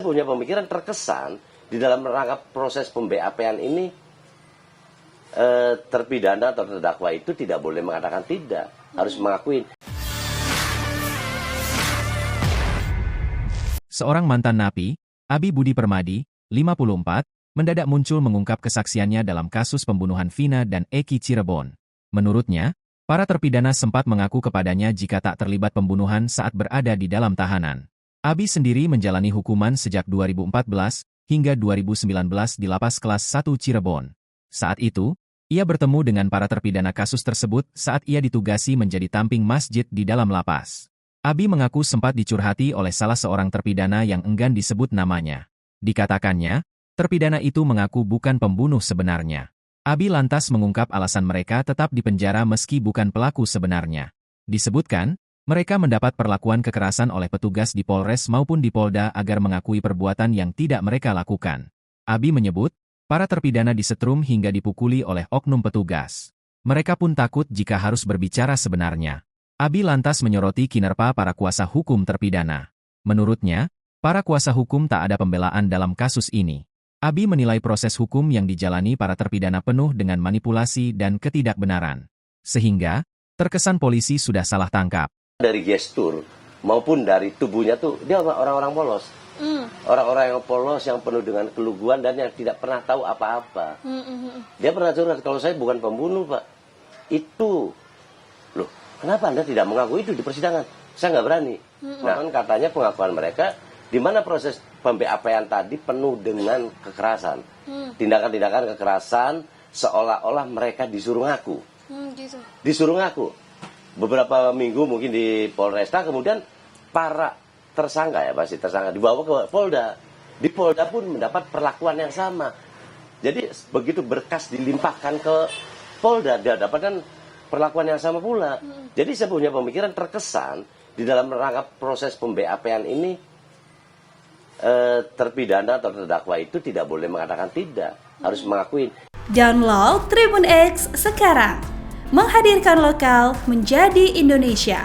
punya pemikiran terkesan di dalam rangka proses pem-BAP-an ini terpidana atau terdakwa itu tidak boleh mengatakan tidak, harus mengakui. Seorang mantan napi, Abi Budi Permadi, 54, mendadak muncul mengungkap kesaksiannya dalam kasus pembunuhan Vina dan Eki Cirebon. Menurutnya, para terpidana sempat mengaku kepadanya jika tak terlibat pembunuhan saat berada di dalam tahanan. Abi sendiri menjalani hukuman sejak 2014 hingga 2019 di Lapas Kelas 1 Cirebon. Saat itu, ia bertemu dengan para terpidana kasus tersebut saat ia ditugasi menjadi tamping masjid di dalam lapas. Abi mengaku sempat dicurhati oleh salah seorang terpidana yang enggan disebut namanya. Dikatakannya, terpidana itu mengaku bukan pembunuh sebenarnya. Abi lantas mengungkap alasan mereka tetap di penjara meski bukan pelaku sebenarnya. Disebutkan, mereka mendapat perlakuan kekerasan oleh petugas di Polres maupun di Polda agar mengakui perbuatan yang tidak mereka lakukan. Abi menyebut, para terpidana disetrum hingga dipukuli oleh oknum petugas. Mereka pun takut jika harus berbicara sebenarnya. Abi lantas menyoroti kinerja para kuasa hukum terpidana. Menurutnya, para kuasa hukum tak ada pembelaan dalam kasus ini. Abi menilai proses hukum yang dijalani para terpidana penuh dengan manipulasi dan ketidakbenaran. Sehingga, terkesan polisi sudah salah tangkap. Dari gestur maupun dari tubuhnya tuh, dia orang-orang polos. Orang-orang yang polos, yang penuh dengan keluguan dan yang tidak pernah tahu apa-apa. Dia pernah curhat, kalau saya bukan pembunuh, Pak. Itu, loh, kenapa Anda tidak mengaku itu di persidangan? Saya nggak berani. Nah, katanya pengakuan mereka, di mana proses pem-BAP-an tadi penuh dengan kekerasan. Tindakan-tindakan kekerasan, seolah-olah mereka disuruh ngaku. Gitu. Disuruh ngaku. Beberapa minggu mungkin di Polresta, kemudian para tersangka ya, pasti tersangka dibawa ke Polda. Di Polda pun mendapat perlakuan yang sama. Jadi begitu berkas dilimpahkan ke Polda, dia dapatkan perlakuan yang sama pula. Jadi saya punya pemikiran terkesan di dalam rangka proses pem-BAP-an ini terpidana atau terdakwa itu tidak boleh mengatakan tidak, harus mengakui. Download Tribun X sekarang, menghadirkan lokal menjadi Indonesia.